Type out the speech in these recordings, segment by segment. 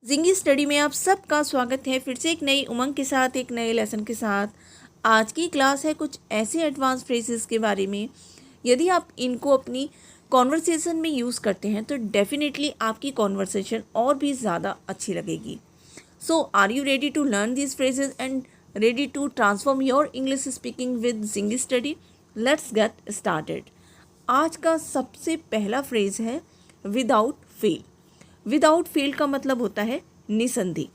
जिंगी study में आप सबका स्वागत है फिर से एक नई उमंग के साथ, एक नए लेसन के साथ। आज की क्लास है कुछ ऐसे एडवांस फ्रेजेस के बारे में। यदि आप इनको अपनी कॉन्वर्सेशन में यूज़ करते हैं तो डेफिनेटली आपकी कॉन्वर्सेशन और भी ज़्यादा अच्छी लगेगी। So are you ready to learn these phrases and ready to transform your English speaking with Zingy study? Let's get started. आज का सबसे पहला फ्रेज है विदाउट फेल। विदाउट फेल का मतलब होता है निसंदेह,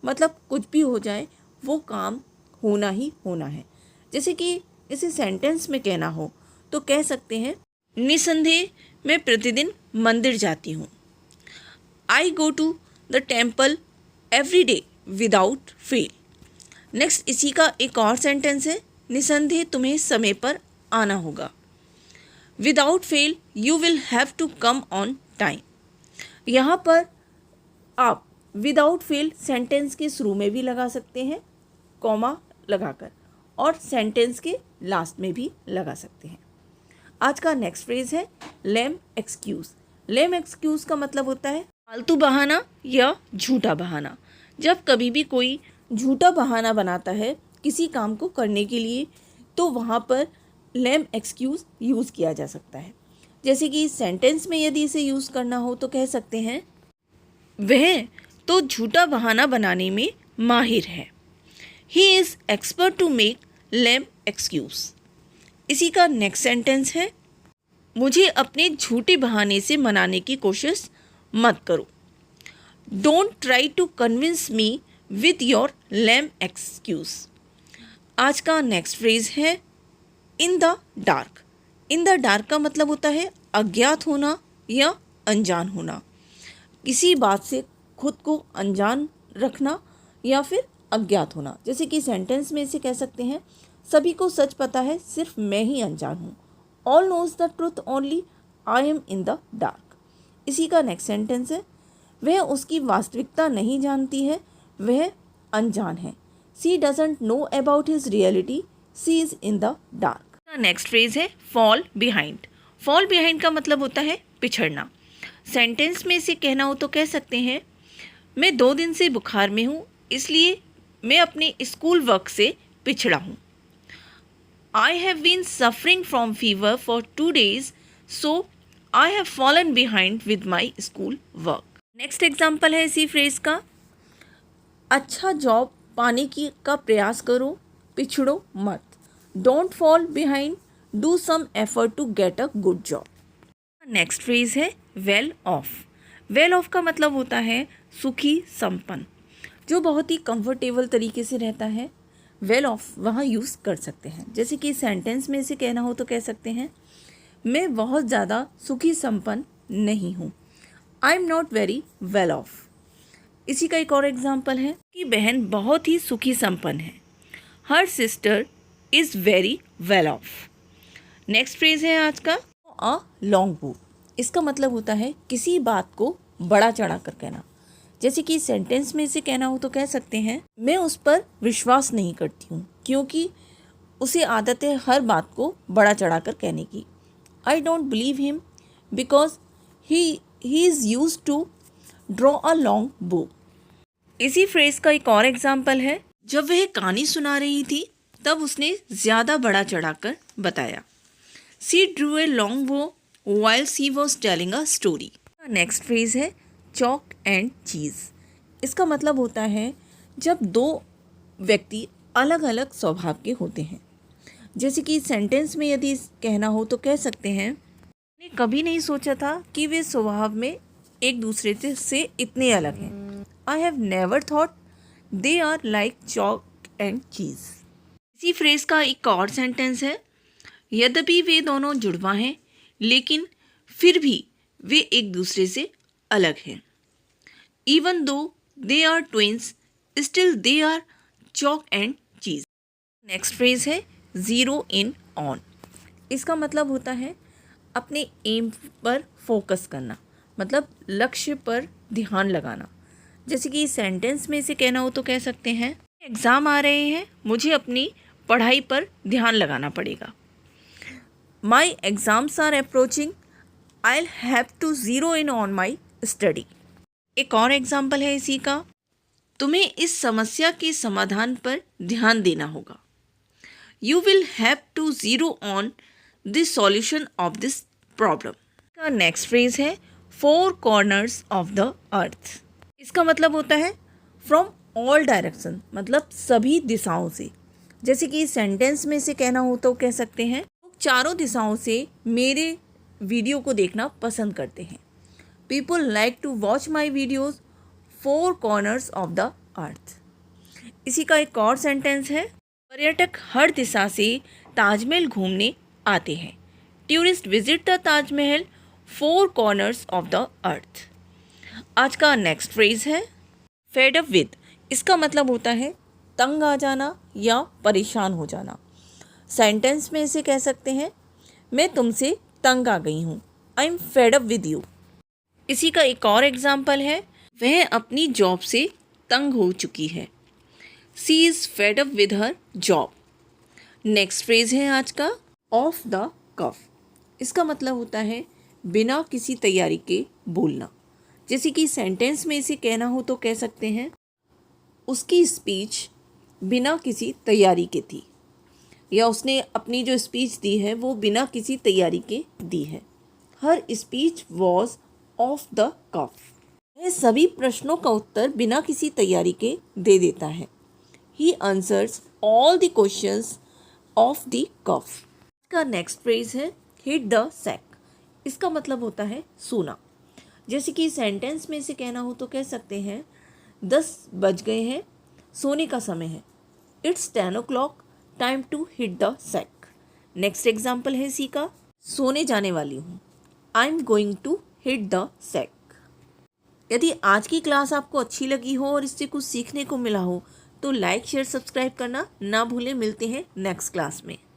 मतलब कुछ भी हो जाए वो काम होना ही होना है। जैसे कि इसे सेंटेंस में कहना हो तो कह सकते हैं निसंदेह मैं प्रतिदिन मंदिर जाती हूँ। I go to the temple every day without fail. Next इसी का एक और सेंटेंस है निसंदेह तुम्हें समय पर आना होगा। Without fail you will have to come on time. यहाँ पर आप विदाउट फेल सेंटेंस के शुरू में भी लगा सकते हैं कॉमा लगाकर, और सेंटेंस के लास्ट में भी लगा सकते हैं। आज का नेक्स्ट फ्रेज है लेम एक्सक्यूज़। लेम एक्सक्यूज़ का मतलब होता है फालतू बहाना या झूठा बहाना। जब कभी भी कोई झूठा बहाना बनाता है किसी काम को करने के लिए तो वहाँ पर लेम एक्सक्यूज़ यूज़ किया जा सकता है। जैसे कि सेंटेंस में यदि इसे यूज़ करना हो तो कह सकते हैं वह तो झूठा बहाना बनाने में माहिर है। He is expert to make lame excuse. इसी का नेक्स्ट सेंटेंस है मुझे अपने झूठे बहाने से मनाने की कोशिश मत करो। Don't try to convince me with your lame excuse. आज का नेक्स्ट फ्रेज है in the dark. In the dark का मतलब होता है अज्ञात होना या अनजान होना, किसी बात से खुद को अनजान रखना या फिर अज्ञात होना। जैसे कि सेंटेंस में इसे कह सकते हैं सभी को सच पता है सिर्फ मैं ही अनजान हूँ। All knows the truth only I am in the dark. इसी का नेक्स्ट सेंटेंस है वह उसकी वास्तविकता नहीं जानती है, वह अनजान है। She doesn't know about his reality, she is in the dark. Next phrase है फॉल बिहाइंड। फॉल बिहाइंड का मतलब होता है पिछड़ना। सेंटेंस में इसे कहना हो तो कह सकते हैं मैं 2 दिन से बुखार में हूँ इसलिए मैं अपने स्कूल वर्क से पिछड़ा हूँ। I have been suffering from fever for 2 days so I have fallen behind with my school work. Next example है इसी फ्रेज का अच्छा जॉब पाने का प्रयास करो, पिछड़ो मत। Don't fall behind, do some effort to get a good job. Next phrase है वेल ऑफ। वेल ऑफ का मतलब होता है सुखी संपन्न, जो बहुत ही कंफर्टेबल तरीके से रहता है। वेल ऑफ वहाँ यूज़ कर सकते हैं। जैसे कि सेंटेंस में इसे कहना हो तो कह सकते हैं मैं बहुत ज़्यादा सुखी संपन्न नहीं हूँ। I am not very well of. इसी का एक और एग्जाम्पल है कि बहन बहुत ही सुखी संपन्न है। Her sister is very well of. Next phrase है आज का अ लॉन्ग बुक। इसका मतलब होता है किसी बात को बड़ा चढ़ा कर कहना। जैसे कि सेंटेंस में इसे कहना हो तो कह सकते हैं मैं उस पर विश्वास नहीं करती हूँ क्योंकि उसे आदत है हर बात को बड़ा चढ़ा कर कहने की। I don't believe him because he is used to draw a long book. इसी फ्रेज का एक और एग्जाम्पल है जब वह कहानी सुना रही थी तब उसने ज़्यादा बड़ा चढ़ाकर बताया। She drew a long bow while she was telling a story. Next phrase है चॉक एंड चीज़। इसका मतलब होता है जब 2 व्यक्ति अलग अलग स्वभाव के होते हैं। जैसे कि सेंटेंस में यदि कहना हो तो कह सकते हैं मैंने कभी नहीं सोचा था कि वे स्वभाव में एक दूसरे से इतने अलग हैं। I have never thought they are like chalk and cheese. इसी फ्रेज का एक और सेंटेंस है यद्यपि वे दोनों जुड़वा हैं लेकिन फिर भी वे एक दूसरे से अलग हैं। Even though they are twins still they are chalk and cheese. Next phrase है ज़ीरो इन ऑन। इसका मतलब होता है अपने एम पर फोकस करना, मतलब लक्ष्य पर ध्यान लगाना। जैसे कि सेंटेंस में इसे कहना हो तो कह सकते हैं एग्ज़ाम आ रहे हैं मुझे अपनी पढ़ाई पर ध्यान लगाना पड़ेगा। My exams are approaching I have to zero in on my study. एक और एग्जाम्पल है इसी का, तुम्हें इस समस्या के समाधान पर ध्यान देना होगा। You will have to zero on the solution of this problem. का नेक्स्ट फ्रेज है four corners of the earth. इसका मतलब होता है फ्रॉम ऑल डायरेक्शन, मतलब सभी दिशाओं से। जैसे कि सेंटेंस में से कहना हो तो कह सकते हैं चारों दिशाओं से मेरे वीडियो को देखना पसंद करते हैं। People like to watch my videos four corners of the earth. इसी का एक और सेंटेंस है, पर्यटक हर दिशा से ताजमहल घूमने आते हैं। Tourist visit the Taj Mahal four corners of the अर्थ। आज का नेक्स्ट फ्रेज है फेड अप विद। इसका मतलब होता है तंग आ जाना या परेशान हो जाना। सेंटेंस में इसे कह सकते हैं, मैं तुमसे तंग आ गई हूँ, I am fed up with you. इसी का एक और एग्जाम्पल है, वह अपनी जॉब से तंग हो चुकी है। She is fed up with her job. Next phrase है आज का ऑफ द कफ। इसका मतलब होता है बिना किसी तैयारी के बोलना। जैसे कि सेंटेंस में इसे कहना हो तो कह सकते हैं, उसकी स्पीच बिना किसी तैयारी के थी, या उसने अपनी जो स्पीच दी है वो बिना किसी तैयारी के दी है। हर स्पीच वॉज ऑफ द कफ। वह सभी प्रश्नों का उत्तर बिना किसी तैयारी के दे देता है। He answers all the questions off the cuff. का नेक्स्ट फ्रेज है हिट द सैक। इसका मतलब होता है सोना। जैसे कि सेंटेंस में इसे कहना हो तो कह सकते हैं, 10 बज गए हैं, सोने का समय है। It's 10 o'clock, time to hit the sack. Next example है इसी का, सोने जाने वाली हूँ, I am going to hit the sack. यदि आज की क्लास आपको अच्छी लगी हो और इससे कुछ सीखने को मिला हो तो लाइक शेयर सब्सक्राइब करना ना भूलें। मिलते हैं नेक्स्ट क्लास में।